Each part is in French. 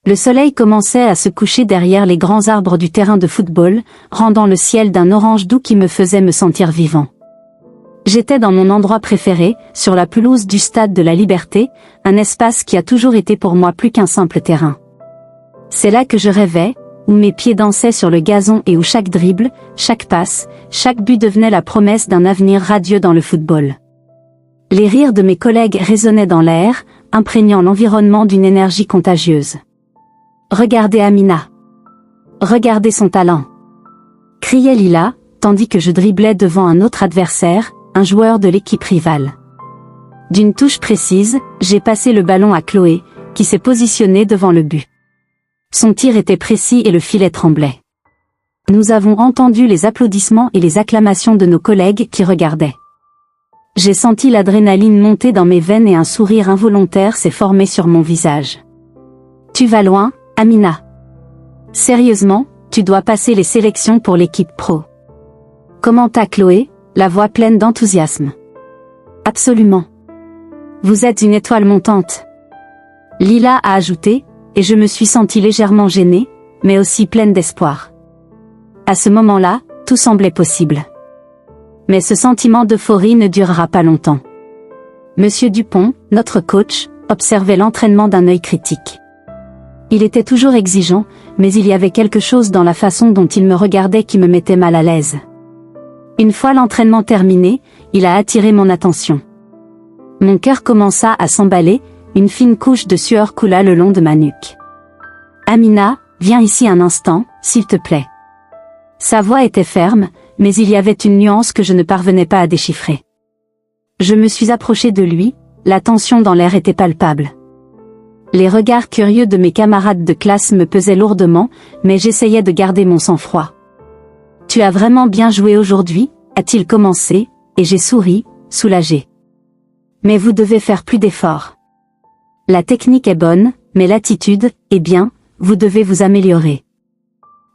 Le soleil commençait à se coucher derrière les grands arbres du terrain de football, rendant le ciel d'un orange doux qui me faisait me sentir vivant. J'étais dans mon endroit préféré, sur la pelouse du Stade de la Liberté, un espace qui a toujours été pour moi plus qu'un simple terrain. C'est là que je rêvais, où mes pieds dansaient sur le gazon et où chaque dribble, chaque passe, chaque but devenait la promesse d'un avenir radieux dans le football. Les rires de mes collègues résonnaient dans l'air, imprégnant l'environnement d'une énergie contagieuse. Regardez Amina. Regardez son talent. Criait Lila, tandis que je driblais devant un autre adversaire, un joueur de l'équipe rivale. D'une touche précise, j'ai passé le ballon à Chloé, qui s'est positionnée devant le but. Son tir était précis et le filet tremblait. Nous avons entendu les applaudissements et les acclamations de nos collègues qui regardaient. J'ai senti l'adrénaline monter dans mes veines et un sourire involontaire s'est formé sur mon visage. Tu vas loin, Amina. Sérieusement, tu dois passer les sélections pour l'équipe pro. Commenta Chloé, la voix pleine d'enthousiasme. Absolument. Vous êtes une étoile montante. Lila a ajouté, et je me suis sentie légèrement gênée, mais aussi pleine d'espoir. À ce moment-là, tout semblait possible. Mais ce sentiment d'euphorie ne durera pas longtemps. Monsieur Dupont, notre coach, observait l'entraînement d'un œil critique. Il était toujours exigeant, mais il y avait quelque chose dans la façon dont il me regardait qui me mettait mal à l'aise. Une fois l'entraînement terminé, il a attiré mon attention. Mon cœur commença à s'emballer, une fine couche de sueur coula le long de ma nuque. Amina, viens ici un instant, s'il te plaît. Sa voix était ferme, mais il y avait une nuance que je ne parvenais pas à déchiffrer. Je me suis approchée de lui, la tension dans l'air était palpable. Les regards curieux de mes camarades de classe me pesaient lourdement, mais j'essayais de garder mon sang-froid. « Tu as vraiment bien joué aujourd'hui » a-t-il commencé, et j'ai souri, soulagé. « Mais vous devez faire plus d'efforts. La technique est bonne, mais l'attitude, eh bien, vous devez vous améliorer. »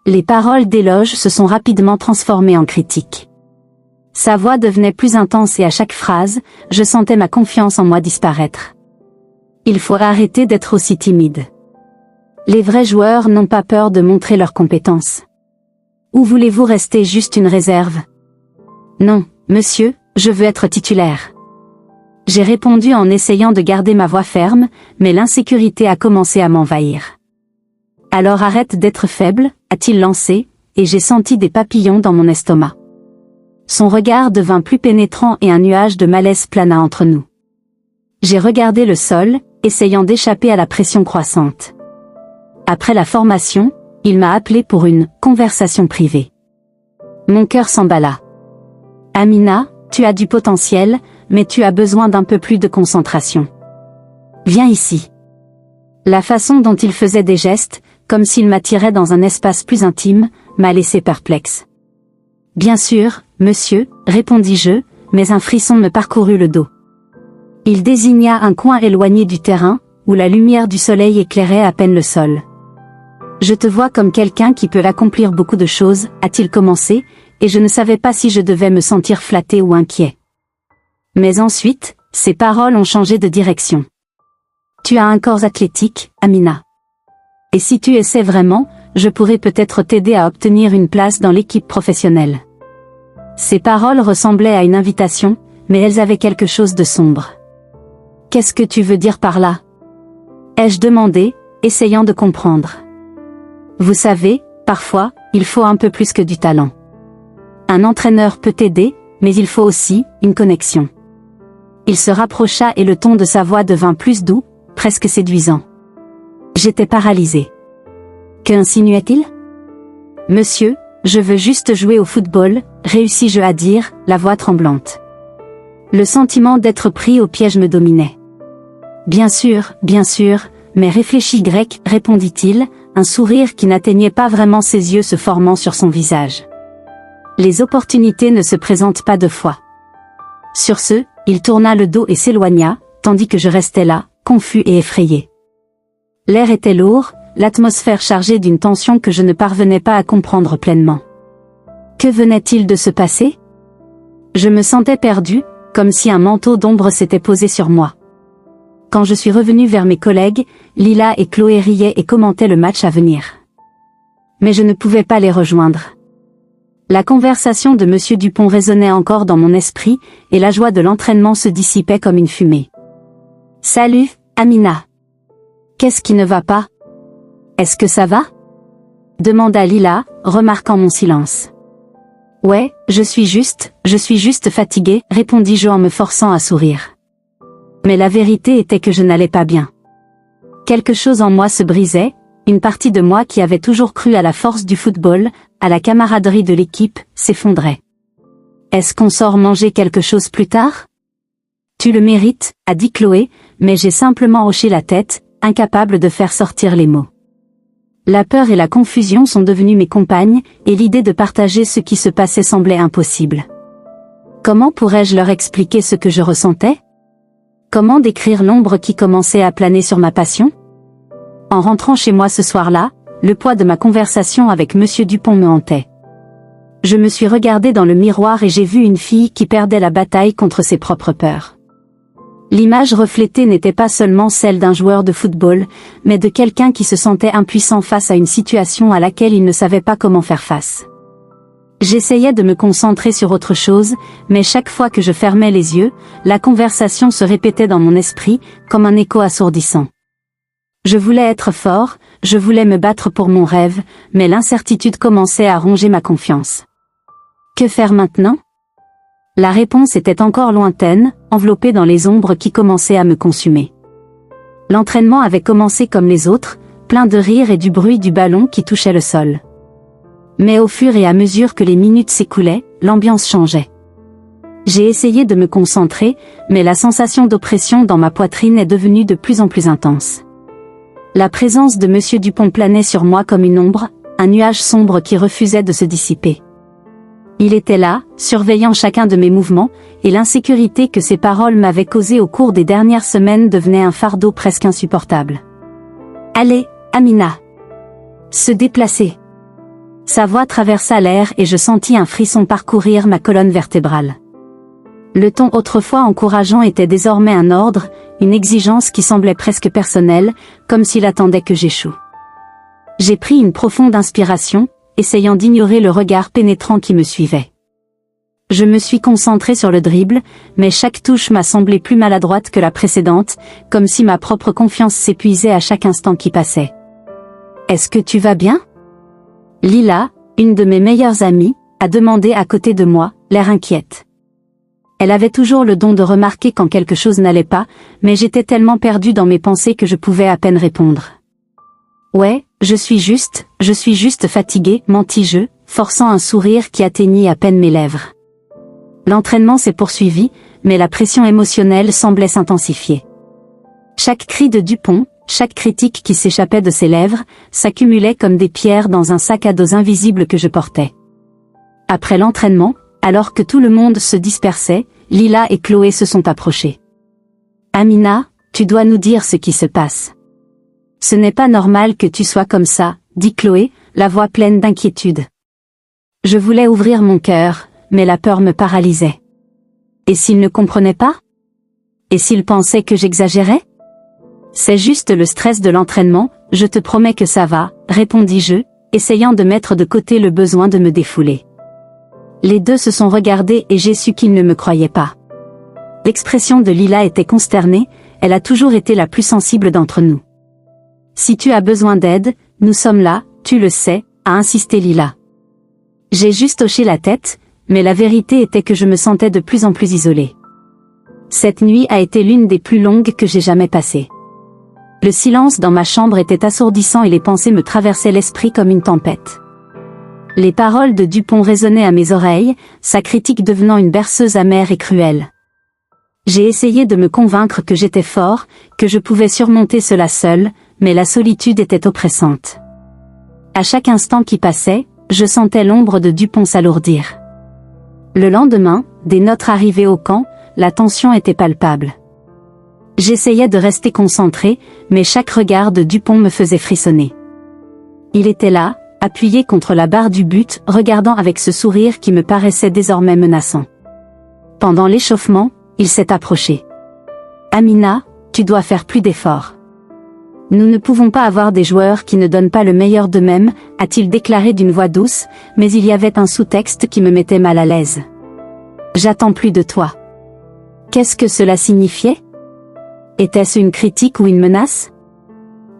Les paroles d'éloge se sont rapidement transformées en critiques. Sa voix devenait plus intense et à chaque phrase, je sentais ma confiance en moi disparaître. Il faut arrêter d'être aussi timide. Les vrais joueurs n'ont pas peur de montrer leurs compétences. Ou voulez-vous rester juste une réserve? Non, monsieur, je veux être titulaire. J'ai répondu en essayant de garder ma voix ferme, mais l'insécurité a commencé à m'envahir. Alors arrête d'être faible, a-t-il lancé, et j'ai senti des papillons dans mon estomac. Son regard devint plus pénétrant et un nuage de malaise plana entre nous. J'ai regardé le sol, essayant d'échapper à la pression croissante. Après la formation, il m'a appelé pour une conversation privée. Mon cœur s'emballa. Amina, tu as du potentiel, mais tu as besoin d'un peu plus de concentration. Viens ici. La façon dont il faisait des gestes, comme s'il m'attirait dans un espace plus intime, m'a laissé perplexe. Bien sûr, monsieur, répondis-je, mais un frisson me parcourut le dos. Il désigna un coin éloigné du terrain, où la lumière du soleil éclairait à peine le sol. Je te vois comme quelqu'un qui peut accomplir beaucoup de choses, a-t-il commencé, et je ne savais pas si je devais me sentir flatté ou inquiet. Mais ensuite, ses paroles ont changé de direction. Tu as un corps athlétique, Amina. Et si tu essaies vraiment, je pourrais peut-être t'aider à obtenir une place dans l'équipe professionnelle. Ces paroles ressemblaient à une invitation, mais elles avaient quelque chose de sombre. Qu'est-ce que tu veux dire par là? Ai-je demandé, essayant de comprendre. Vous savez, parfois, il faut un peu plus que du talent. Un entraîneur peut t'aider, mais il faut aussi une connexion. Il se rapprocha et le ton de sa voix devint plus doux, presque séduisant. J'étais paralysée. Qu'insinuait-il? Monsieur, je veux juste jouer au football, réussis-je à dire, la voix tremblante. Le sentiment d'être pris au piège me dominait. Bien sûr, mais réfléchis grec, répondit-il, un sourire qui n'atteignait pas vraiment ses yeux se formant sur son visage. Les opportunités ne se présentent pas deux fois. Sur ce, il tourna le dos et s'éloigna, tandis que je restais là, confus et effrayé. L'air était lourd, l'atmosphère chargée d'une tension que je ne parvenais pas à comprendre pleinement. Que venait-il de se passer? Je me sentais perdu, comme si un manteau d'ombre s'était posé sur moi. Quand je suis revenue vers mes collègues, Lila et Chloé riaient et commentaient le match à venir. Mais je ne pouvais pas les rejoindre. La conversation de Monsieur Dupont résonnait encore dans mon esprit, et la joie de l'entraînement se dissipait comme une fumée. « Salut, Amina. Qu'est-ce qui ne va pas? Est-ce que ça va ?» demanda Lila, remarquant mon silence. « Ouais, je suis juste fatiguée, répondis-je en me forçant à sourire. Mais la vérité était que je n'allais pas bien. Quelque chose en moi se brisait, une partie de moi qui avait toujours cru à la force du football, à la camaraderie de l'équipe, s'effondrait. « Est-ce qu'on sort manger quelque chose plus tard? » « Tu le mérites, a dit Chloé, mais j'ai simplement hoché la tête, incapable de faire sortir les mots. La peur et la confusion sont devenues mes compagnes, et l'idée de partager ce qui se passait semblait impossible. Comment pourrais-je leur expliquer ce que je ressentais? Comment décrire l'ombre qui commençait à planer sur ma passion? En rentrant chez moi ce soir-là, le poids de ma conversation avec Monsieur Dupont me hantait. Je me suis regardée dans le miroir et j'ai vu une fille qui perdait la bataille contre ses propres peurs. L'image reflétée n'était pas seulement celle d'un joueur de football, mais de quelqu'un qui se sentait impuissant face à une situation à laquelle il ne savait pas comment faire face. J'essayais de me concentrer sur autre chose, mais chaque fois que je fermais les yeux, la conversation se répétait dans mon esprit, comme un écho assourdissant. Je voulais être fort, je voulais me battre pour mon rêve, mais l'incertitude commençait à ronger ma confiance. Que faire maintenant? La réponse était encore lointaine, enveloppée dans les ombres qui commençaient à me consumer. L'entraînement avait commencé comme les autres, plein de rires et du bruit du ballon qui touchait le sol. Mais au fur et à mesure que les minutes s'écoulaient, l'ambiance changeait. J'ai essayé de me concentrer, mais la sensation d'oppression dans ma poitrine est devenue de plus en plus intense. La présence de Monsieur Dupont planait sur moi comme une ombre, un nuage sombre qui refusait de se dissiper. Il était là, surveillant chacun de mes mouvements, et l'insécurité que ses paroles m'avaient causée au cours des dernières semaines devenait un fardeau presque insupportable. « Allez, Amina !» Se déplacer. Sa voix traversa l'air et je sentis un frisson parcourir ma colonne vertébrale. Le ton autrefois encourageant était désormais un ordre, une exigence qui semblait presque personnelle, comme s'il attendait que j'échoue. J'ai pris une profonde inspiration, essayant d'ignorer le regard pénétrant qui me suivait. Je me suis concentré sur le dribble, mais chaque touche m'a semblé plus maladroite que la précédente, comme si ma propre confiance s'épuisait à chaque instant qui passait. « Est-ce que tu vas bien ?» Lila, une de mes meilleures amies, a demandé à côté de moi, l'air inquiète. Elle avait toujours le don de remarquer quand quelque chose n'allait pas, mais j'étais tellement perdue dans mes pensées que je pouvais à peine répondre. « Ouais, je suis juste fatiguée, mentis-je, forçant un sourire qui atteignit à peine mes lèvres. L'entraînement s'est poursuivi, mais la pression émotionnelle semblait s'intensifier. Chaque cri de Dupont, chaque critique qui s'échappait de ses lèvres, s'accumulait comme des pierres dans un sac à dos invisible que je portais. Après l'entraînement, alors que tout le monde se dispersait, Lila et Chloé se sont approchées. « Amina, tu dois nous dire ce qui se passe. » « Ce n'est pas normal que tu sois comme ça, » dit Chloé, la voix pleine d'inquiétude. Je voulais ouvrir mon cœur, mais la peur me paralysait. Et s'il ne comprenait pas? Et s'il pensait que j'exagérais? C'est juste le stress de l'entraînement, je te promets que ça va, répondis-je, essayant de mettre de côté le besoin de me défouler. Les deux se sont regardés et j'ai su qu'ils ne me croyaient pas. L'expression de Lila était consternée, elle a toujours été la plus sensible d'entre nous. Si tu as besoin d'aide, nous sommes là, tu le sais, a insisté Lila. J'ai juste hoché la tête, mais la vérité était que je me sentais de plus en plus isolée. Cette nuit a été l'une des plus longues que j'ai jamais passées. Le silence dans ma chambre était assourdissant et les pensées me traversaient l'esprit comme une tempête. Les paroles de Dupont résonnaient à mes oreilles, sa critique devenant une berceuse amère et cruelle. J'ai essayé de me convaincre que j'étais fort, que je pouvais surmonter cela seul, mais la solitude était oppressante. À chaque instant qui passait, je sentais l'ombre de Dupont s'alourdir. Le lendemain, dès notre arrivée au camp, la tension était palpable. J'essayais de rester concentré, mais chaque regard de Dupont me faisait frissonner. Il était là, appuyé contre la barre du but, regardant avec ce sourire qui me paraissait désormais menaçant. Pendant l'échauffement, il s'est approché. « Amina, tu dois faire plus d'efforts. Nous ne pouvons pas avoir des joueurs qui ne donnent pas le meilleur d'eux-mêmes, a-t-il déclaré d'une voix douce, mais il y avait un sous-texte qui me mettait mal à l'aise. J'attends plus de toi. Qu'est-ce que cela signifiait? Était-ce une critique ou une menace?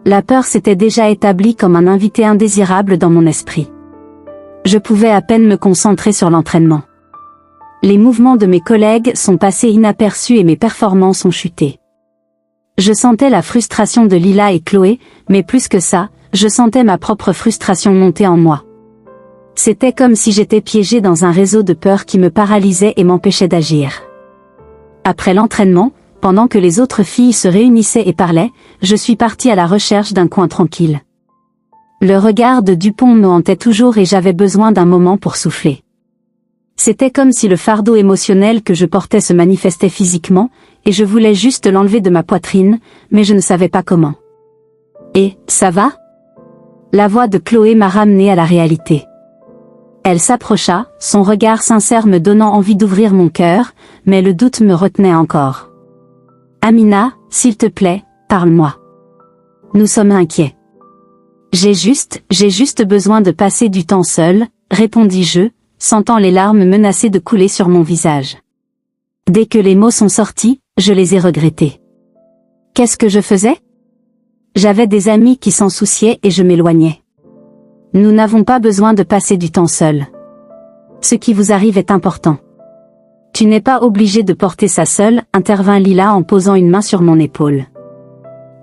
La peur s'était déjà établie comme un invité indésirable dans mon esprit. Je pouvais à peine me concentrer sur l'entraînement. Les mouvements de mes collègues sont passés inaperçus et mes performances ont chuté. Je sentais la frustration de Lila et Chloé, mais plus que ça, je sentais ma propre frustration monter en moi. C'était comme si j'étais piégée dans un réseau de peur qui me paralysait et m'empêchait d'agir. Après l'entraînement, pendant que les autres filles se réunissaient et parlaient, je suis partie à la recherche d'un coin tranquille. Le regard de Dupont me hantait toujours et j'avais besoin d'un moment pour souffler. C'était comme si le fardeau émotionnel que je portais se manifestait physiquement, et je voulais juste l'enlever de ma poitrine, mais je ne savais pas comment. « Et, ça va ?» La voix de Chloé m'a ramenée à la réalité. Elle s'approcha, son regard sincère me donnant envie d'ouvrir mon cœur, mais le doute me retenait encore. « Amina, s'il te plaît, parle-moi. Nous sommes inquiets. »« J'ai juste besoin de passer du temps seul, » répondis-je, sentant les larmes menacées de couler sur mon visage. Dès que les mots sont sortis, je les ai regrettés. Qu'est-ce que je faisais? J'avais des amis qui s'en souciaient et je m'éloignais. Nous n'avons pas besoin de passer du temps seul. Ce qui vous arrive est important. Tu n'es pas obligé de porter ça seul, intervint Lila en posant une main sur mon épaule.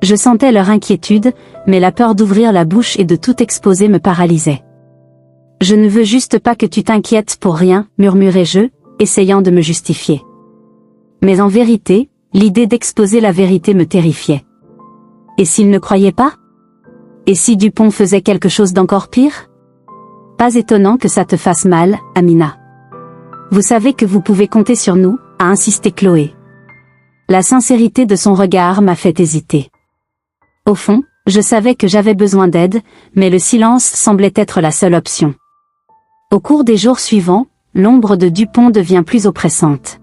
Je sentais leur inquiétude, mais la peur d'ouvrir la bouche et de tout exposer me paralysait. Je ne veux juste pas que tu t'inquiètes pour rien, murmurai-je, essayant de me justifier. Mais en vérité, l'idée d'exposer la vérité me terrifiait. Et s'il ne croyait pas? Et si Dupont faisait quelque chose d'encore pire? Pas étonnant que ça te fasse mal, Amina. Vous savez que vous pouvez compter sur nous, a insisté Chloé. La sincérité de son regard m'a fait hésiter. Au fond, je savais que j'avais besoin d'aide, mais le silence semblait être la seule option. Au cours des jours suivants, l'ombre de Dupont devient plus oppressante.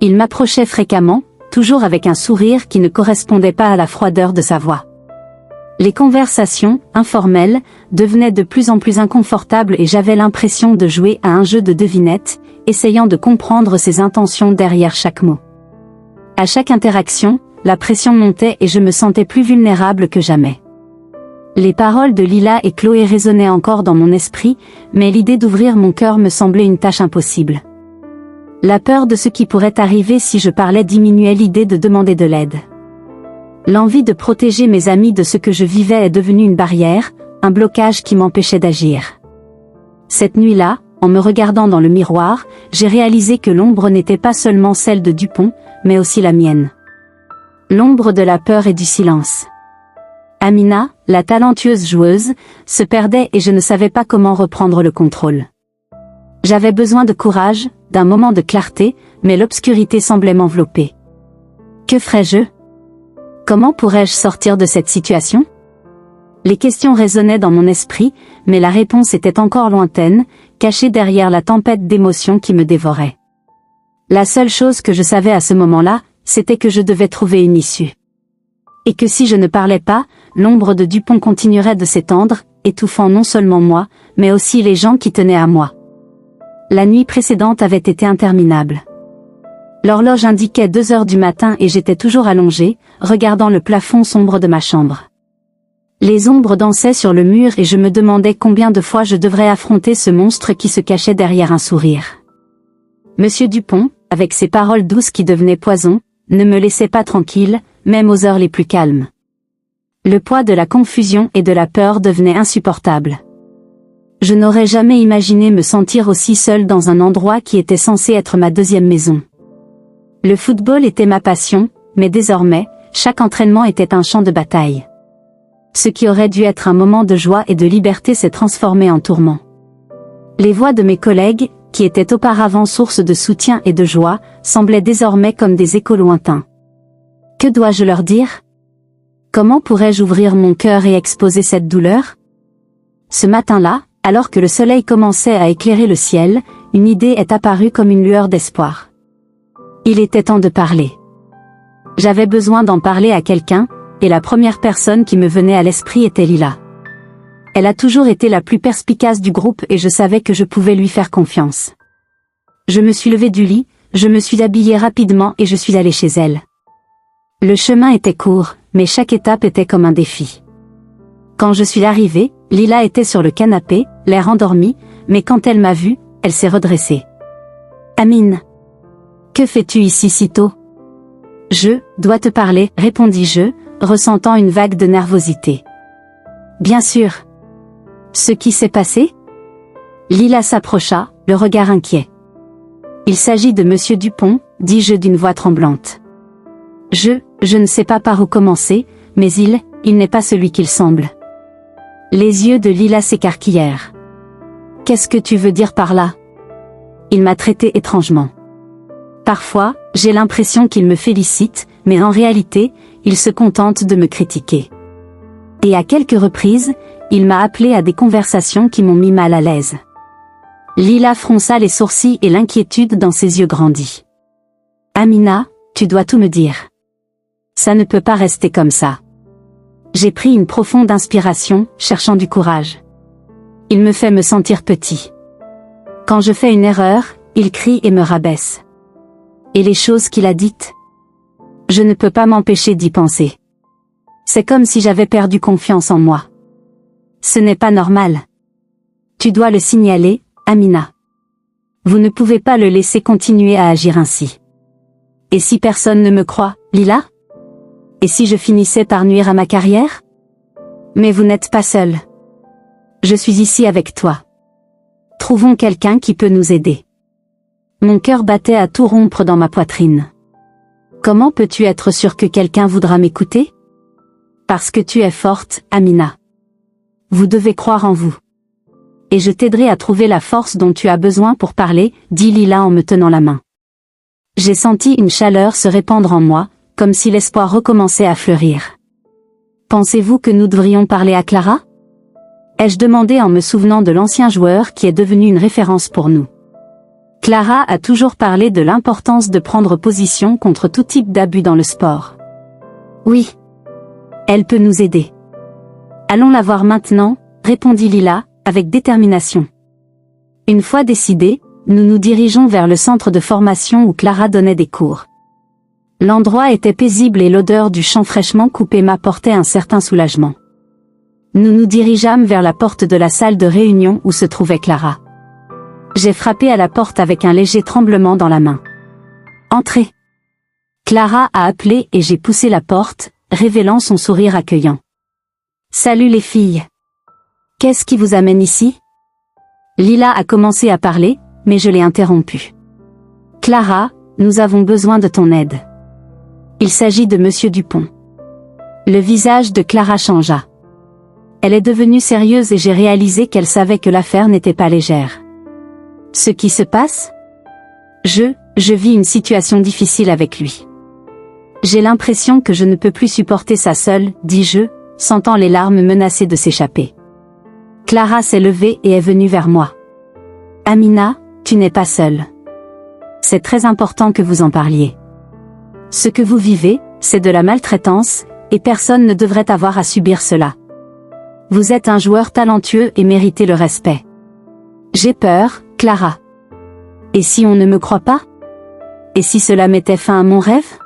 Il m'approchait fréquemment, toujours avec un sourire qui ne correspondait pas à la froideur de sa voix. Les conversations, informelles, devenaient de plus en plus inconfortables et j'avais l'impression de jouer à un jeu de devinette, essayant de comprendre ses intentions derrière chaque mot. À chaque interaction, la pression montait et je me sentais plus vulnérable que jamais. Les paroles de Lila et Chloé résonnaient encore dans mon esprit, mais l'idée d'ouvrir mon cœur me semblait une tâche impossible. La peur de ce qui pourrait arriver si je parlais diminuait l'idée de demander de l'aide. L'envie de protéger mes amis de ce que je vivais est devenue une barrière, un blocage qui m'empêchait d'agir. Cette nuit-là, en me regardant dans le miroir, j'ai réalisé que l'ombre n'était pas seulement celle de Dupont, mais aussi la mienne. L'ombre de la peur et du silence. Amina, la talentueuse joueuse, se perdait et je ne savais pas comment reprendre le contrôle. J'avais besoin de courage, d'un moment de clarté, mais l'obscurité semblait m'envelopper. Que ferais-je? Comment pourrais-je sortir de cette situation? Les questions résonnaient dans mon esprit, mais la réponse était encore lointaine, cachée derrière la tempête d'émotions qui me dévorait. La seule chose que je savais à ce moment-là, c'était que je devais trouver une issue. Et que si je ne parlais pas, l'ombre de Dupont continuerait de s'étendre, étouffant non seulement moi, mais aussi les gens qui tenaient à moi. La nuit précédente avait été interminable. L'horloge indiquait 2 heures du matin et j'étais toujours allongée, regardant le plafond sombre de ma chambre. Les ombres dansaient sur le mur et je me demandais combien de fois je devrais affronter ce monstre qui se cachait derrière un sourire. Monsieur Dupont, avec ses paroles douces qui devenaient poison, ne me laissait pas tranquille, même aux heures les plus calmes. Le poids de la confusion et de la peur devenait insupportable. Je n'aurais jamais imaginé me sentir aussi seule dans un endroit qui était censé être ma deuxième maison. Le football était ma passion, mais désormais, chaque entraînement était un champ de bataille. Ce qui aurait dû être un moment de joie et de liberté s'est transformé en tourment. Les voix de mes collègues, qui étaient auparavant source de soutien et de joie, semblaient désormais comme des échos lointains. Que dois-je leur dire? Comment pourrais-je ouvrir mon cœur et exposer cette douleur? Ce matin-là, alors que le soleil commençait à éclairer le ciel, une idée est apparue comme une lueur d'espoir. Il était temps de parler. J'avais besoin d'en parler à quelqu'un, et la première personne qui me venait à l'esprit était Lila. Elle a toujours été la plus perspicace du groupe et je savais que je pouvais lui faire confiance. Je me suis levée du lit, je me suis habillée rapidement et je suis allée chez elle. Le chemin était court, mais chaque étape était comme un défi. Quand je suis arrivée, Lila était sur le canapé, l'air endormi, mais quand elle m'a vue, elle s'est redressée. « Amine, que fais-tu ici si tôt ?»« Je dois te parler, » répondis-je, ressentant une vague de nervosité. « Bien sûr. » « Ce qui s'est passé ?» Lila s'approcha, le regard inquiet. « Il s'agit de Monsieur Dupont, » dis-je d'une voix tremblante. « Je ne sais pas par où commencer, mais il n'est pas celui qu'il semble. » Les yeux de Lila s'écarquillèrent. « Qu'est-ce que tu veux dire par là ?» Il m'a traité étrangement. Parfois, j'ai l'impression qu'il me félicite, mais en réalité, il se contente de me critiquer. Et à quelques reprises, il m'a appelé à des conversations qui m'ont mis mal à l'aise. Lila fronça les sourcils et l'inquiétude dans ses yeux grandit. « Amina, tu dois tout me dire. Ça ne peut pas rester comme ça. » J'ai pris une profonde inspiration, cherchant du courage. Il me fait me sentir petit. Quand je fais une erreur, il crie et me rabaisse. Et les choses qu'il a dites? Je ne peux pas m'empêcher d'y penser. C'est comme si j'avais perdu confiance en moi. Ce n'est pas normal. Tu dois le signaler, Amina. Vous ne pouvez pas le laisser continuer à agir ainsi. Et si personne ne me croit, Lila? Et si je finissais par nuire à ma carrière? Mais vous n'êtes pas seul. Je suis ici avec toi. Trouvons quelqu'un qui peut nous aider. Mon cœur battait à tout rompre dans ma poitrine. Comment peux-tu être sûre que quelqu'un voudra m'écouter? Parce que tu es forte, Amina. Vous devez croire en vous. Et je t'aiderai à trouver la force dont tu as besoin pour parler, dit Lila en me tenant la main. J'ai senti une chaleur se répandre en moi, comme si l'espoir recommençait à fleurir. Pensez-vous que nous devrions parler à Clara? Ai-je demandé en me souvenant de l'ancien joueur qui est devenu une référence pour nous. Clara a toujours parlé de l'importance de prendre position contre tout type d'abus dans le sport. Oui. Elle peut nous aider. Allons la voir maintenant, répondit Lila, avec détermination. Une fois décidés, nous nous dirigeons vers le centre de formation où Clara donnait des cours. L'endroit était paisible et l'odeur du champ fraîchement coupé m'apportait un certain soulagement. Nous nous dirigeâmes vers la porte de la salle de réunion où se trouvait Clara. J'ai frappé à la porte avec un léger tremblement dans la main. « Entrez !» Clara a appelé et j'ai poussé la porte, révélant son sourire accueillant. « Salut les filles. Qu'est-ce qui vous amène ici ?» Lila a commencé à parler, mais je l'ai interrompue. « Clara, nous avons besoin de ton aide. Il s'agit de Monsieur Dupont. » Le visage de Clara changea. Elle est devenue sérieuse et j'ai réalisé qu'elle savait que l'affaire n'était pas légère. « Ce qui se passe ? » Je vis une situation difficile avec lui. J'ai l'impression que je ne peux plus supporter ça seule, dis-je, sentant les larmes menacées de s'échapper. Clara s'est levée et est venue vers moi. « Amina, tu n'es pas seule. C'est très important que vous en parliez. Ce que vous vivez, c'est de la maltraitance, et personne ne devrait avoir à subir cela. Vous êtes un joueur talentueux et méritez le respect. J'ai peur, Clara. Et si on ne me croit pas? Et si cela mettait fin à mon rêve?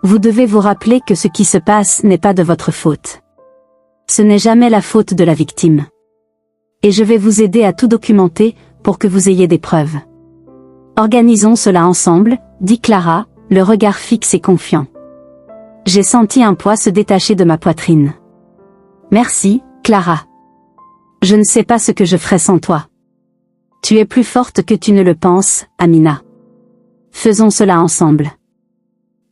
Vous devez vous rappeler que ce qui se passe n'est pas de votre faute. Ce n'est jamais la faute de la victime. Et je vais vous aider à tout documenter, pour que vous ayez des preuves. Organisons cela ensemble, dit Clara, le regard fixe et confiant. J'ai senti un poids se détacher de ma poitrine. Merci, Clara. Je ne sais pas ce que je ferais sans toi. Tu es plus forte que tu ne le penses, Amina. Faisons cela ensemble.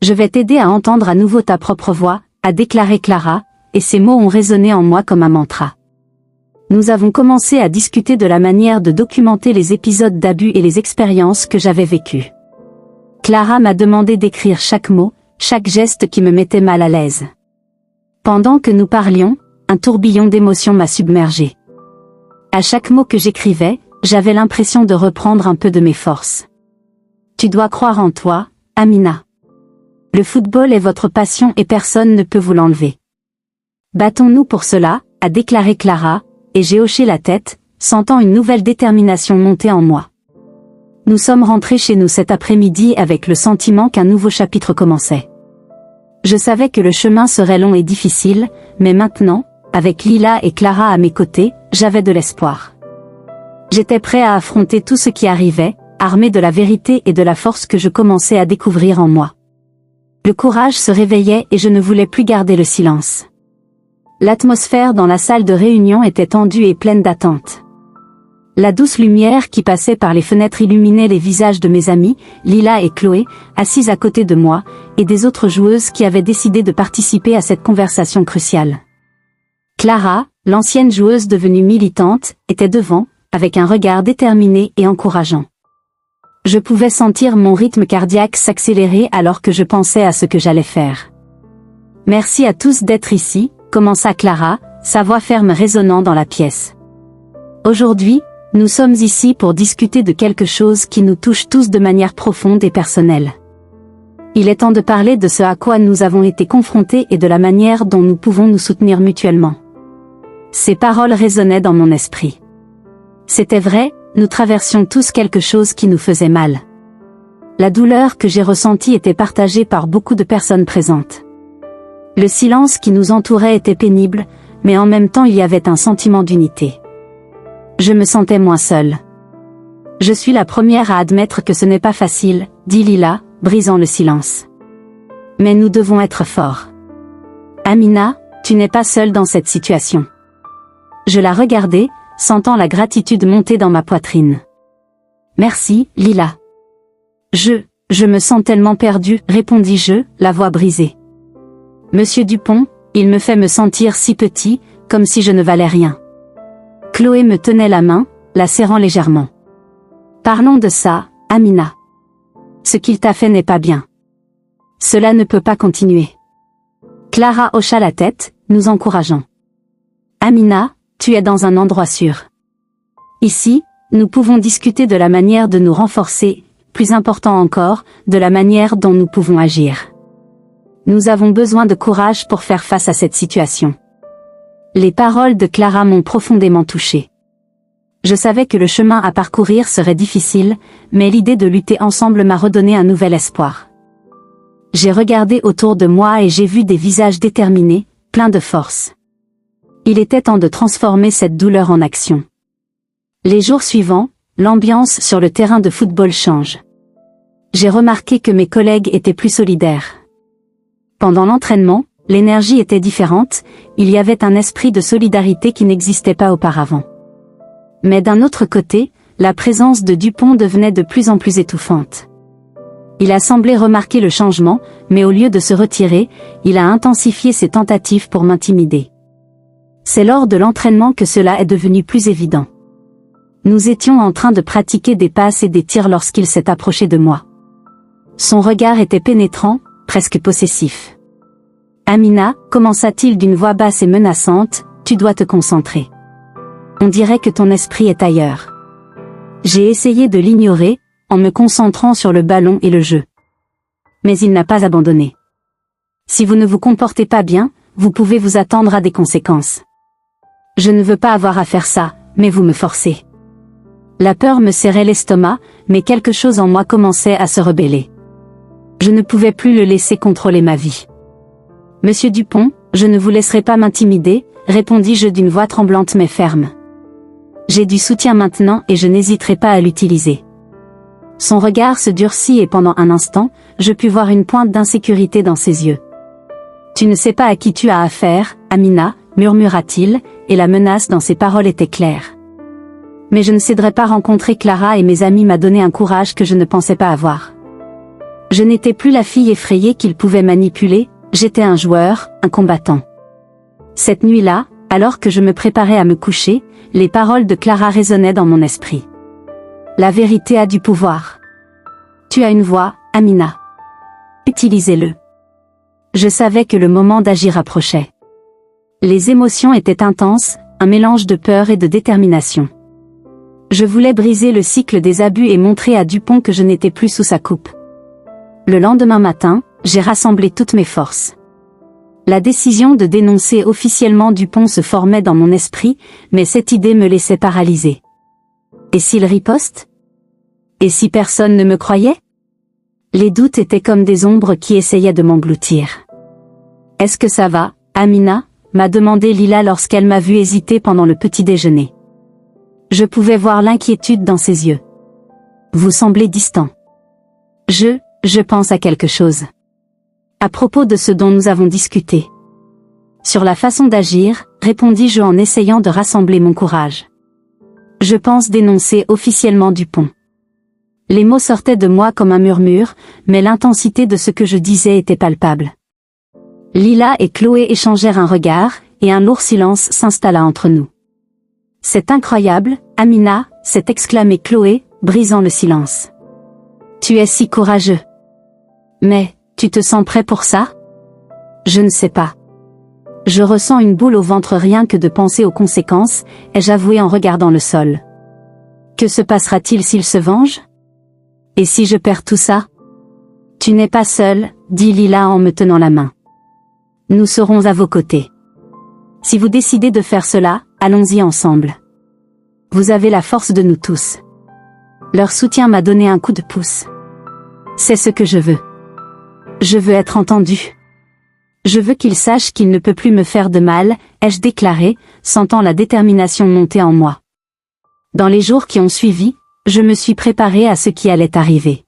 Je vais t'aider à entendre à nouveau ta propre voix, a déclaré Clara, et ces mots ont résonné en moi comme un mantra. Nous avons commencé à discuter de la manière de documenter les épisodes d'abus et les expériences que j'avais vécues. Clara m'a demandé d'écrire chaque mot, chaque geste qui me mettait mal à l'aise. Pendant que nous parlions, un tourbillon d'émotions m'a submergée. À chaque mot que j'écrivais, j'avais l'impression de reprendre un peu de mes forces. Tu dois croire en toi, Amina. Le football est votre passion et personne ne peut vous l'enlever. Battons-nous pour cela, a déclaré Clara, et j'ai hoché la tête, sentant une nouvelle détermination monter en moi. Nous sommes rentrés chez nous cet après-midi avec le sentiment qu'un nouveau chapitre commençait. Je savais que le chemin serait long et difficile, mais maintenant, avec Lila et Clara à mes côtés, j'avais de l'espoir. J'étais prêt à affronter tout ce qui arrivait, armé de la vérité et de la force que je commençais à découvrir en moi. Le courage se réveillait et je ne voulais plus garder le silence. L'atmosphère dans la salle de réunion était tendue et pleine d'attente. La douce lumière qui passait par les fenêtres illuminait les visages de mes amis, Lila et Chloé, assises à côté de moi, et des autres joueuses qui avaient décidé de participer à cette conversation cruciale. Clara, l'ancienne joueuse devenue militante, était devant, avec un regard déterminé et encourageant. Je pouvais sentir mon rythme cardiaque s'accélérer alors que je pensais à ce que j'allais faire. « Merci à tous d'être ici », commença Clara, sa voix ferme résonnant dans la pièce. « Aujourd'hui, nous sommes ici pour discuter de quelque chose qui nous touche tous de manière profonde et personnelle. Il est temps de parler de ce à quoi nous avons été confrontés et de la manière dont nous pouvons nous soutenir mutuellement. » Ces paroles résonnaient dans mon esprit. C'était vrai, nous traversions tous quelque chose qui nous faisait mal. La douleur que j'ai ressentie était partagée par beaucoup de personnes présentes. Le silence qui nous entourait était pénible, mais en même temps il y avait un sentiment d'unité. Je me sentais moins seule. Je suis la première à admettre que ce n'est pas facile, dit Lila, brisant le silence. Mais nous devons être forts. Amina, tu n'es pas seule dans cette situation. Je la regardais, sentant la gratitude monter dans ma poitrine. Merci, Lila. Je me sens tellement perdue, répondis-je, la voix brisée. Monsieur Dupont, il me fait me sentir si petit, comme si je ne valais rien. Chloé me tenait la main, la serrant légèrement. Parlons de ça, Amina. Ce qu'il t'a fait n'est pas bien. Cela ne peut pas continuer. Clara hocha la tête, nous encourageant. Amina, tu es dans un endroit sûr. Ici, nous pouvons discuter de la manière de nous renforcer, plus important encore, de la manière dont nous pouvons agir. Nous avons besoin de courage pour faire face à cette situation. Les paroles de Clara m'ont profondément touchée. Je savais que le chemin à parcourir serait difficile, mais l'idée de lutter ensemble m'a redonné un nouvel espoir. J'ai regardé autour de moi et j'ai vu des visages déterminés, pleins de force. Il était temps de transformer cette douleur en action. Les jours suivants, l'ambiance sur le terrain de football change. J'ai remarqué que mes collègues étaient plus solidaires. Pendant l'entraînement, l'énergie était différente, il y avait un esprit de solidarité qui n'existait pas auparavant. Mais d'un autre côté, la présence de Dupont devenait de plus en plus étouffante. Il a semblé remarquer le changement, mais au lieu de se retirer, il a intensifié ses tentatives pour m'intimider. C'est lors de l'entraînement que cela est devenu plus évident. Nous étions en train de pratiquer des passes et des tirs lorsqu'il s'est approché de moi. Son regard était pénétrant, presque possessif. « Amina » commença-t-il d'une voix basse et menaçante, « tu dois te concentrer. On dirait que ton esprit est ailleurs. » J'ai essayé de l'ignorer, en me concentrant sur le ballon et le jeu. Mais il n'a pas abandonné. « Si vous ne vous comportez pas bien, vous pouvez vous attendre à des conséquences. Je ne veux pas avoir à faire ça, mais vous me forcez. » La peur me serrait l'estomac, mais quelque chose en moi commençait à se rebeller. Je ne pouvais plus le laisser contrôler ma vie. « Monsieur Dupont, je ne vous laisserai pas m'intimider, » répondis-je d'une voix tremblante mais ferme. J'ai du soutien maintenant et je n'hésiterai pas à l'utiliser. Son regard se durcit et pendant un instant, je pus voir une pointe d'insécurité dans ses yeux. « Tu ne sais pas à qui tu as affaire, Amina, » murmura-t-il, et la menace dans ses paroles était claire. Mais je ne céderai pas. Rencontrer Clara et mes amis m'a donné un courage que je ne pensais pas avoir. Je n'étais plus la fille effrayée qu'il pouvait manipuler, j'étais un joueur, un combattant. Cette nuit-là, alors que je me préparais à me coucher, les paroles de Clara résonnaient dans mon esprit. La vérité a du pouvoir. Tu as une voix, Amina. Utilisez-le. Je savais que le moment d'agir approchait. Les émotions étaient intenses, un mélange de peur et de détermination. Je voulais briser le cycle des abus et montrer à Dupont que je n'étais plus sous sa coupe. Le lendemain matin, j'ai rassemblé toutes mes forces. La décision de dénoncer officiellement Dupont se formait dans mon esprit, mais cette idée me laissait paralysée. Et s'il riposte? Et si personne ne me croyait? Les doutes étaient comme des ombres qui essayaient de m'engloutir. « Est-ce que ça va, Amina ?» m'a demandé Lila lorsqu'elle m'a vu hésiter pendant le petit déjeuner. Je pouvais voir l'inquiétude dans ses yeux. « Vous semblez distant. »« Je pense à quelque chose. » À propos de ce dont nous avons discuté. Sur la façon d'agir, répondis-je en essayant de rassembler mon courage. Je pense dénoncer officiellement Dupont. Les mots sortaient de moi comme un murmure, mais l'intensité de ce que je disais était palpable. Lila et Chloé échangèrent un regard, et un lourd silence s'installa entre nous. « C'est incroyable, Amina !» s'est exclamé Chloé, brisant le silence. « Tu es si courageux. Mais, tu te sens prêt pour ça? Je ne sais pas. Je ressens une boule au ventre rien que de penser aux conséquences, ai-je avoué en regardant le sol. Que se passera-t-il s'il se venge? Et si je perds tout ça? Tu n'es pas seul, dit Lila en me tenant la main. Nous serons à vos côtés. Si vous décidez de faire cela, allons-y ensemble. Vous avez la force de nous tous. Leur soutien m'a donné un coup de pouce. C'est ce que je veux. Je veux être entendu. Je veux qu'il sache qu'il ne peut plus me faire de mal, ai-je déclaré, sentant la détermination monter en moi. Dans les jours qui ont suivi, je me suis préparée à ce qui allait arriver.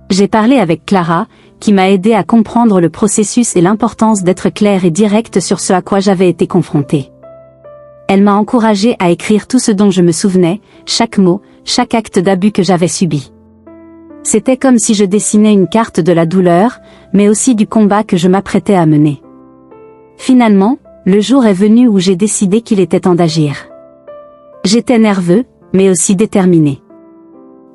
J'ai parlé avec Clara, qui m'a aidé à comprendre le processus et l'importance d'être claire et directe sur ce à quoi j'avais été confrontée. Elle m'a encouragée à écrire tout ce dont je me souvenais, chaque mot, chaque acte d'abus que j'avais subi. C'était comme si je dessinais une carte de la douleur, mais aussi du combat que je m'apprêtais à mener. Finalement, le jour est venu où j'ai décidé qu'il était temps d'agir. J'étais nerveux, mais aussi déterminé.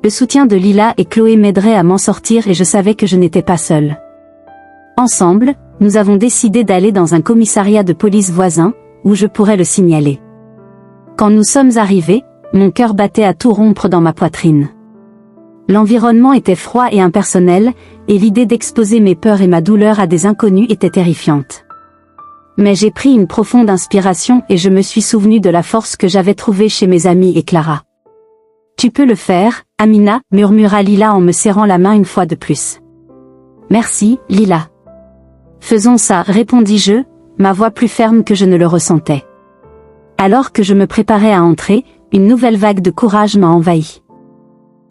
Le soutien de Lila et Chloé m'aiderait à m'en sortir et je savais que je n'étais pas seule. Ensemble, nous avons décidé d'aller dans un commissariat de police voisin, où je pourrais le signaler. Quand nous sommes arrivés, mon cœur battait à tout rompre dans ma poitrine. L'environnement était froid et impersonnel, et l'idée d'exposer mes peurs et ma douleur à des inconnus était terrifiante. Mais j'ai pris une profonde inspiration et je me suis souvenu de la force que j'avais trouvée chez mes amis et Clara. « Tu peux le faire, Amina » murmura Lila en me serrant la main une fois de plus. « Merci, Lila. »« Faisons ça » répondis-je, ma voix plus ferme que je ne le ressentais. Alors que je me préparais à entrer, une nouvelle vague de courage m'a envahi.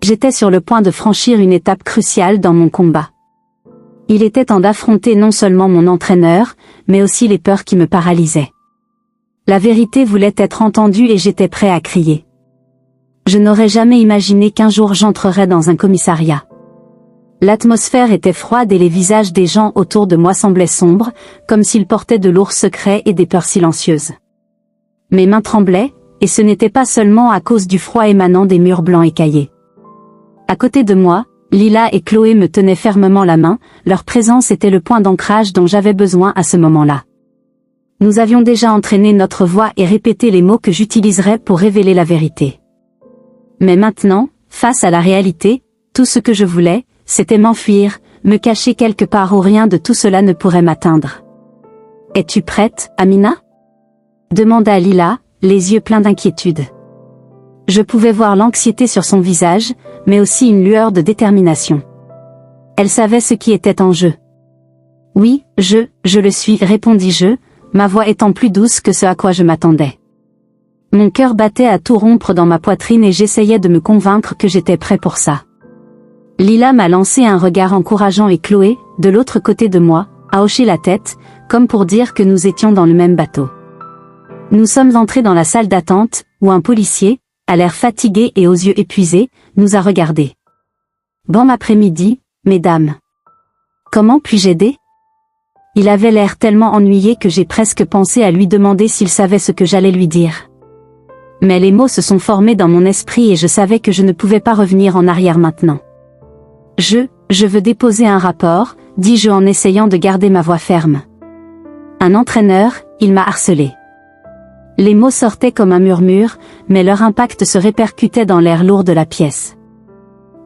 J'étais sur le point de franchir une étape cruciale dans mon combat. Il était temps d'affronter non seulement mon entraîneur, mais aussi les peurs qui me paralysaient. La vérité voulait être entendue et j'étais prêt à crier. Je n'aurais jamais imaginé qu'un jour j'entrerais dans un commissariat. L'atmosphère était froide et les visages des gens autour de moi semblaient sombres, comme s'ils portaient de lourds secrets et des peurs silencieuses. Mes mains tremblaient, et ce n'était pas seulement à cause du froid émanant des murs blancs écaillés. À côté de moi, Lila et Chloé me tenaient fermement la main, leur présence était le point d'ancrage dont j'avais besoin à ce moment-là. Nous avions déjà entraîné notre voix et répété les mots que j'utiliserais pour révéler la vérité. Mais maintenant, face à la réalité, tout ce que je voulais, c'était m'enfuir, me cacher quelque part où rien de tout cela ne pourrait m'atteindre. « Es-tu prête, Amina ?» demanda Lila, les yeux pleins d'inquiétude. Je pouvais voir l'anxiété sur son visage, mais aussi une lueur de détermination. Elle savait ce qui était en jeu. « Oui, je le suis » répondis-je, ma voix étant plus douce que ce à quoi je m'attendais. Mon cœur battait à tout rompre dans ma poitrine et j'essayais de me convaincre que j'étais prêt pour ça. Lila m'a lancé un regard encourageant et Chloé, de l'autre côté de moi, a hoché la tête, comme pour dire que nous étions dans le même bateau. Nous sommes entrés dans la salle d'attente, où un policier, à l'air fatigué et aux yeux épuisés, nous a regardés. « Bon après-midi, mesdames. Comment puis-je aider ?» Il avait l'air tellement ennuyé que j'ai presque pensé à lui demander s'il savait ce que j'allais lui dire. Mais les mots se sont formés dans mon esprit et je savais que je ne pouvais pas revenir en arrière maintenant. « Je veux déposer un rapport », dis-je en essayant de garder ma voix ferme. Un entraîneur, il m'a harcelé. Les mots sortaient comme un murmure, mais leur impact se répercutait dans l'air lourd de la pièce.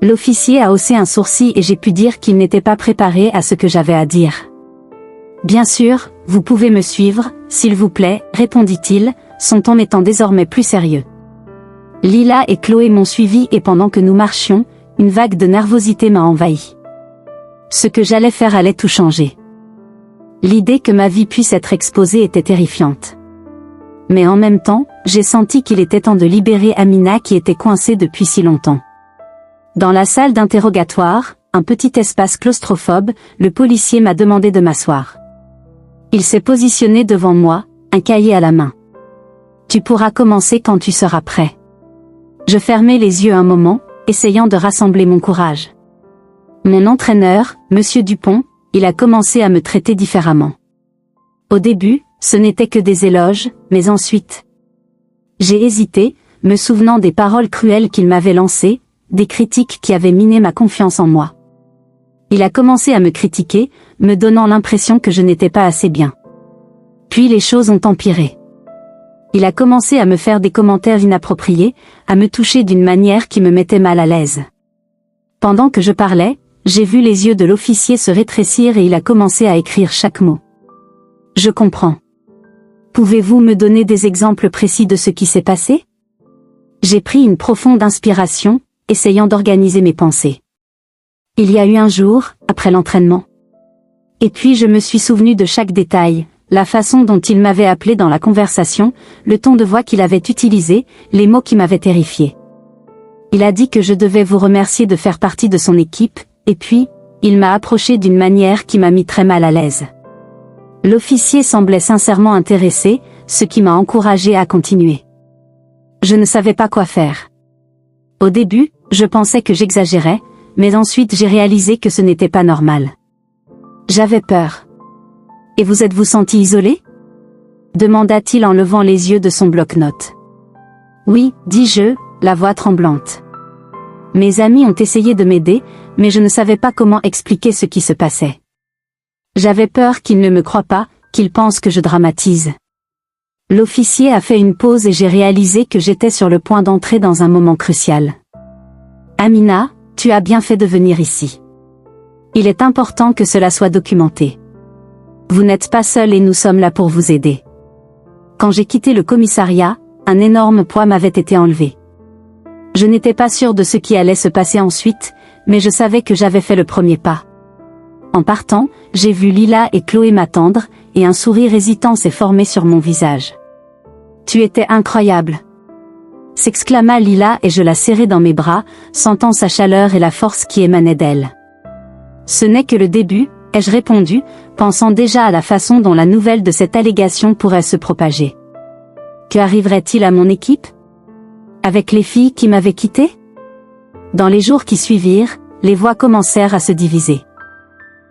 L'officier a haussé un sourcil et j'ai pu dire qu'il n'était pas préparé à ce que j'avais à dire. Bien sûr, vous pouvez me suivre, s'il vous plaît, répondit-il, son ton étant désormais plus sérieux. Lila et Chloé m'ont suivi et pendant que nous marchions, une vague de nervosité m'a envahi. Ce que j'allais faire allait tout changer. L'idée que ma vie puisse être exposée était terrifiante. Mais en même temps, j'ai senti qu'il était temps de libérer Amina qui était coincée depuis si longtemps. Dans la salle d'interrogatoire, un petit espace claustrophobe, le policier m'a demandé de m'asseoir. Il s'est positionné devant moi, un cahier à la main. Tu pourras commencer quand tu seras prêt. Je fermai les yeux un moment, essayant de rassembler mon courage. Mon entraîneur, Monsieur Dupont, il a commencé à me traiter différemment. Au début, ce n'était que des éloges, mais ensuite... J'ai hésité, me souvenant des paroles cruelles qu'il m'avait lancées, des critiques qui avaient miné ma confiance en moi. Il a commencé à me critiquer, me donnant l'impression que je n'étais pas assez bien. Puis les choses ont empiré. Il a commencé à me faire des commentaires inappropriés, à me toucher d'une manière qui me mettait mal à l'aise. Pendant que je parlais, j'ai vu les yeux de l'officier se rétrécir et il a commencé à écrire chaque mot. Je comprends. Pouvez-vous me donner des exemples précis de ce qui s'est passé? J'ai pris une profonde inspiration, essayant d'organiser mes pensées. Il y a eu un jour, après l'entraînement. Et puis je me suis souvenu de chaque détail, la façon dont il m'avait appelé dans la conversation, le ton de voix qu'il avait utilisé, les mots qui m'avaient terrifié. Il a dit que je devais vous remercier de faire partie de son équipe, et puis, il m'a approché d'une manière qui m'a mis très mal à l'aise. L'officier semblait sincèrement intéressé, ce qui m'a encouragé à continuer. Je ne savais pas quoi faire. Au début, je pensais que j'exagérais, mais ensuite j'ai réalisé que ce n'était pas normal. J'avais peur. Et vous êtes-vous senti isolé? Demanda-t-il en levant les yeux de son bloc-notes. Oui, dis-je, la voix tremblante. Mes amis ont essayé de m'aider, mais je ne savais pas comment expliquer ce qui se passait. J'avais peur qu'ils ne me croient pas, qu'ils pensent que je dramatise. L'officier a fait une pause et j'ai réalisé que j'étais sur le point d'entrer dans un moment crucial. Amina, tu as bien fait de venir ici. Il est important que cela soit documenté. Vous n'êtes pas seule et nous sommes là pour vous aider. Quand j'ai quitté le commissariat, un énorme poids m'avait été enlevé. Je n'étais pas sûre de ce qui allait se passer ensuite, mais je savais que j'avais fait le premier pas. En partant, j'ai vu Lila et Chloé m'attendre, et un sourire hésitant s'est formé sur mon visage. Tu étais incroyable. S'exclama Lila et je la serrai dans mes bras, sentant sa chaleur et la force qui émanait d'elle. Ce n'est que le début, ai-je répondu, pensant déjà à la façon dont la nouvelle de cette allégation pourrait se propager. Que arriverait-il à mon équipe? Avec les filles qui m'avaient quitté? Dans les jours qui suivirent, les voix commencèrent à se diviser.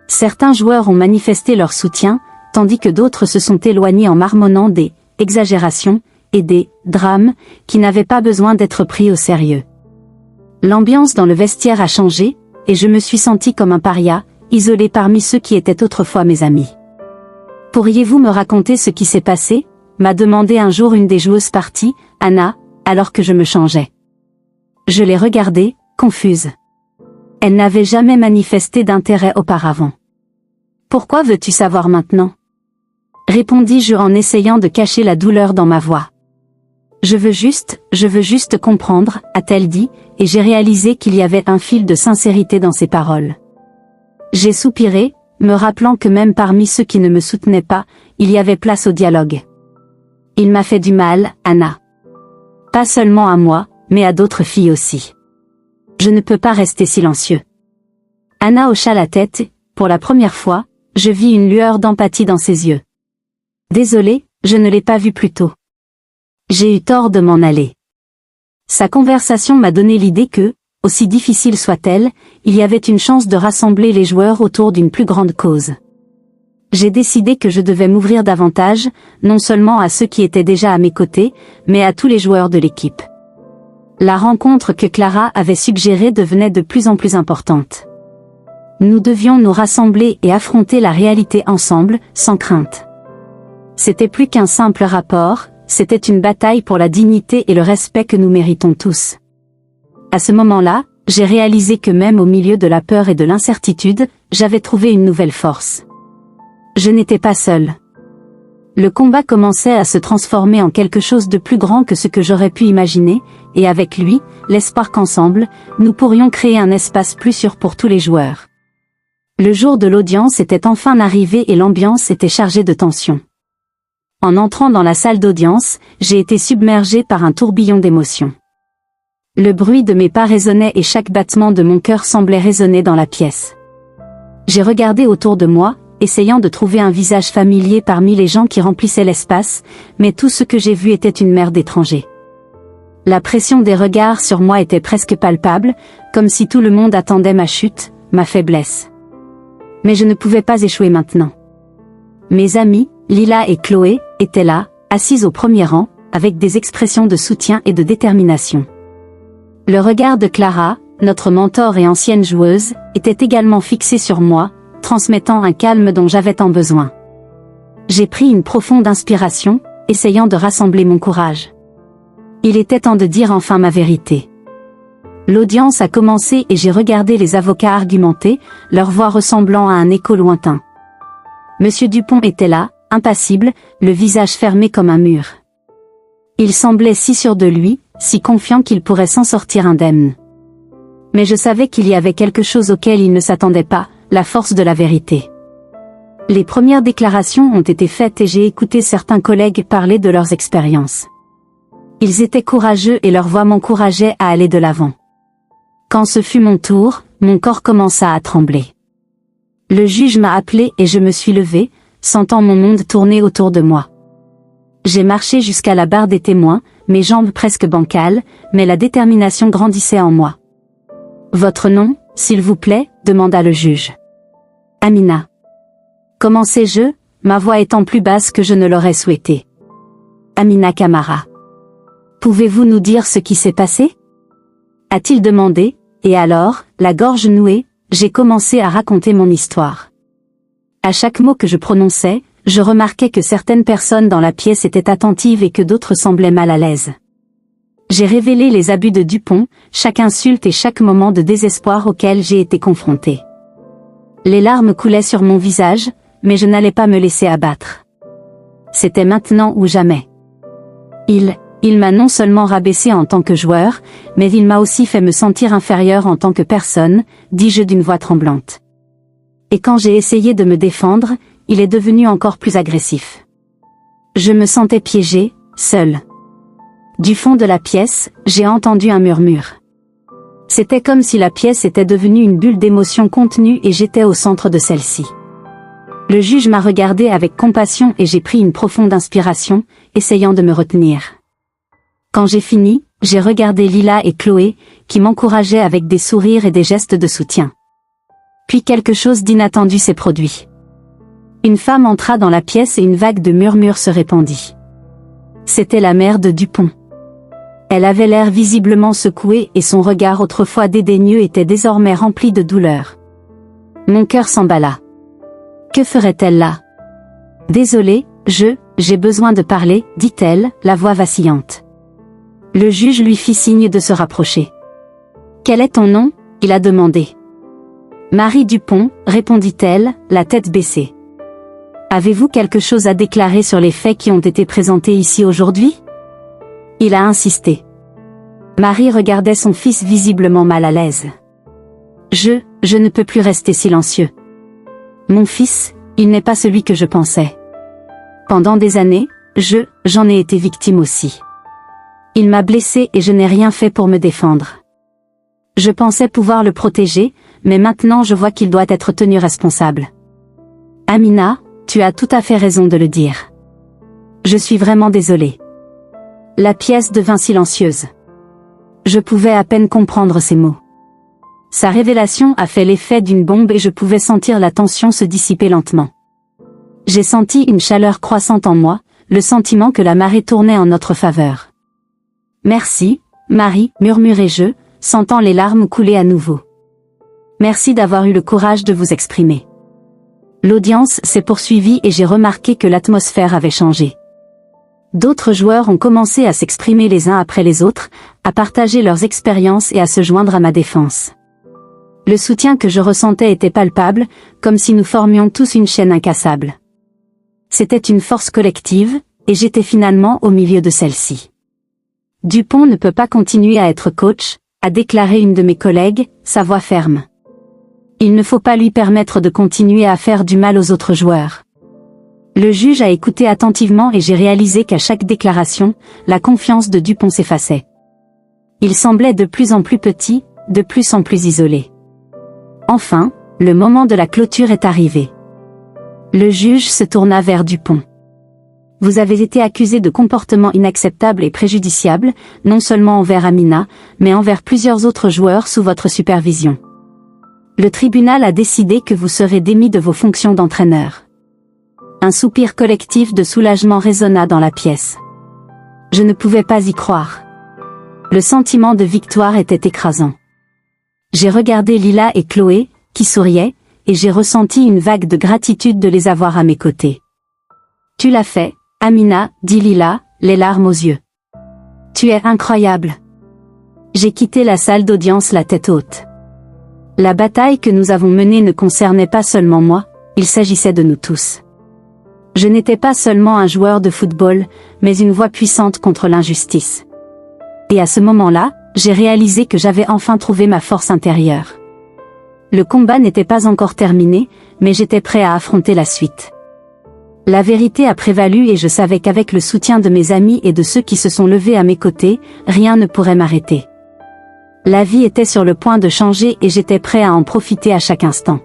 Certains joueurs ont manifesté leur soutien, tandis que d'autres se sont éloignés en marmonnant des exagérations et des drames qui n'avaient pas besoin d'être pris au sérieux. L'ambiance dans le vestiaire a changé, et je me suis senti comme un paria, isolé parmi ceux qui étaient autrefois mes amis. Pourriez-vous me raconter ce qui s'est passé? M'a demandé un jour une des joueuses parties, Anna, alors que je me changeais. Je l'ai regardée, confuse. Elle n'avait jamais manifesté d'intérêt auparavant. Pourquoi veux-tu savoir maintenant? Répondis-je en essayant de cacher la douleur dans ma voix. Je veux juste comprendre, a-t-elle dit, et j'ai réalisé qu'il y avait un fil de sincérité dans ses paroles. J'ai soupiré, me rappelant que même parmi ceux qui ne me soutenaient pas, il y avait place au dialogue. Il m'a fait du mal, Anna. Pas seulement à moi, mais à d'autres filles aussi. Je ne peux pas rester silencieux. Anna hocha la tête, et, pour la première fois, je vis une lueur d'empathie dans ses yeux. Désolée, je ne l'ai pas vue plus tôt. J'ai eu tort de m'en aller. Sa conversation m'a donné l'idée que, aussi difficile soit-elle, il y avait une chance de rassembler les joueurs autour d'une plus grande cause. J'ai décidé que je devais m'ouvrir davantage, non seulement à ceux qui étaient déjà à mes côtés, mais à tous les joueurs de l'équipe. La rencontre que Clara avait suggérée devenait de plus en plus importante. Nous devions nous rassembler et affronter la réalité ensemble, sans crainte. C'était plus qu'un simple rapport, c'était une bataille pour la dignité et le respect que nous méritons tous. À ce moment-là, j'ai réalisé que même au milieu de la peur et de l'incertitude, j'avais trouvé une nouvelle force. Je n'étais pas seule. Le combat commençait à se transformer en quelque chose de plus grand que ce que j'aurais pu imaginer, et avec lui, l'espoir qu'ensemble, nous pourrions créer un espace plus sûr pour tous les joueurs. Le jour de l'audience était enfin arrivé et l'ambiance était chargée de tension. En entrant dans la salle d'audience, j'ai été submergée par un tourbillon d'émotions. Le bruit de mes pas résonnait et chaque battement de mon cœur semblait résonner dans la pièce. J'ai regardé autour de moi, essayant de trouver un visage familier parmi les gens qui remplissaient l'espace, mais tout ce que j'ai vu était une mer d'étrangers. La pression des regards sur moi était presque palpable, comme si tout le monde attendait ma chute, ma faiblesse. Mais je ne pouvais pas échouer maintenant. Mes amis, Lila et Chloé, étaient là, assises au premier rang, avec des expressions de soutien et de détermination. Le regard de Clara, notre mentor et ancienne joueuse, était également fixé sur moi, transmettant un calme dont j'avais tant besoin. J'ai pris une profonde inspiration, essayant de rassembler mon courage. Il était temps de dire enfin ma vérité. L'audience a commencé et j'ai regardé les avocats argumenter, leur voix ressemblant à un écho lointain. Monsieur Dupont était là, impassible, le visage fermé comme un mur. Il semblait si sûr de lui, si confiant qu'il pourrait s'en sortir indemne. Mais je savais qu'il y avait quelque chose auquel il ne s'attendait pas, la force de la vérité. Les premières déclarations ont été faites et j'ai écouté certains collègues parler de leurs expériences. Ils étaient courageux et leur voix m'encourageait à aller de l'avant. Quand ce fut mon tour, mon corps commença à trembler. Le juge m'a appelé et je me suis levée, sentant mon monde tourner autour de moi. J'ai marché jusqu'à la barre des témoins, mes jambes presque bancales, mais la détermination grandissait en moi. « Votre nom, s'il vous plaît ?» demanda le juge. « Amina. » Commençai-je, ma voix étant plus basse que je ne l'aurais souhaité. « Amina Camara. Pouvez-vous nous dire ce qui s'est passé ?» a-t-il demandé, et alors, la gorge nouée, j'ai commencé à raconter mon histoire. À chaque mot que je prononçais, je remarquais que certaines personnes dans la pièce étaient attentives et que d'autres semblaient mal à l'aise. J'ai révélé les abus de Dupont, chaque insulte et chaque moment de désespoir auquel j'ai été confrontée. Les larmes coulaient sur mon visage, mais je n'allais pas me laisser abattre. C'était maintenant ou jamais. Il m'a non seulement rabaissé en tant que joueur, mais il m'a aussi fait me sentir inférieure en tant que personne, dis-je d'une voix tremblante. Et quand j'ai essayé de me défendre, il est devenu encore plus agressif. Je me sentais piégée, seule. Du fond de la pièce, j'ai entendu un murmure. C'était comme si la pièce était devenue une bulle d'émotions contenue et j'étais au centre de celle-ci. Le juge m'a regardé avec compassion et j'ai pris une profonde inspiration, essayant de me retenir. Quand j'ai fini, j'ai regardé Lila et Chloé, qui m'encourageaient avec des sourires et des gestes de soutien. Puis quelque chose d'inattendu s'est produit. Une femme entra dans la pièce et une vague de murmures se répandit. C'était la mère de Dupont. Elle avait l'air visiblement secouée et son regard autrefois dédaigneux était désormais rempli de douleur. Mon cœur s'emballa. Que ferait-elle là? Désolée, j'ai besoin de parler, dit-elle, la voix vacillante. Le juge lui fit signe de se rapprocher. Quel est ton nom? Il a demandé. Marie Dupont, répondit-elle, la tête baissée. Avez-vous quelque chose à déclarer sur les faits qui ont été présentés ici aujourd'hui? Il a insisté. Marie regardait son fils visiblement mal à l'aise. Je ne peux plus rester silencieux. Mon fils, il n'est pas celui que je pensais. Pendant des années, j'en ai été victime aussi. Il m'a blessé et je n'ai rien fait pour me défendre. Je pensais pouvoir le protéger, mais maintenant je vois qu'il doit être tenu responsable. Amina, tu as tout à fait raison de le dire. Je suis vraiment désolée. La pièce devint silencieuse. Je pouvais à peine comprendre ses mots. Sa révélation a fait l'effet d'une bombe et je pouvais sentir la tension se dissiper lentement. J'ai senti une chaleur croissante en moi, le sentiment que la marée tournait en notre faveur. Merci, Marie, murmurai-je, sentant les larmes couler à nouveau. Merci d'avoir eu le courage de vous exprimer. L'audience s'est poursuivie et j'ai remarqué que l'atmosphère avait changé. D'autres joueurs ont commencé à s'exprimer les uns après les autres, à partager leurs expériences et à se joindre à ma défense. Le soutien que je ressentais était palpable, comme si nous formions tous une chaîne incassable. C'était une force collective, et j'étais finalement au milieu de celle-ci. Dupont ne peut pas continuer à être coach, a déclaré une de mes collègues, sa voix ferme. Il ne faut pas lui permettre de continuer à faire du mal aux autres joueurs. Le juge a écouté attentivement et j'ai réalisé qu'à chaque déclaration, la confiance de Dupont s'effaçait. Il semblait de plus en plus petit, de plus en plus isolé. Enfin, le moment de la clôture est arrivé. Le juge se tourna vers Dupont. Vous avez été accusé de comportements inacceptables et préjudiciables, non seulement envers Amina, mais envers plusieurs autres joueurs sous votre supervision. Le tribunal a décidé que vous serez démis de vos fonctions d'entraîneur. Un soupir collectif de soulagement résonna dans la pièce. Je ne pouvais pas y croire. Le sentiment de victoire était écrasant. J'ai regardé Lila et Chloé, qui souriaient, et j'ai ressenti une vague de gratitude de les avoir à mes côtés. Tu l'as fait, Amina, dit Lila, les larmes aux yeux. Tu es incroyable. J'ai quitté la salle d'audience la tête haute. La bataille que nous avons menée ne concernait pas seulement moi, il s'agissait de nous tous. Je n'étais pas seulement un joueur de football, mais une voix puissante contre l'injustice. Et à ce moment-là, j'ai réalisé que j'avais enfin trouvé ma force intérieure. Le combat n'était pas encore terminé, mais j'étais prêt à affronter la suite. La vérité a prévalu et je savais qu'avec le soutien de mes amis et de ceux qui se sont levés à mes côtés, rien ne pourrait m'arrêter. La vie était sur le point de changer et j'étais prêt à en profiter à chaque instant.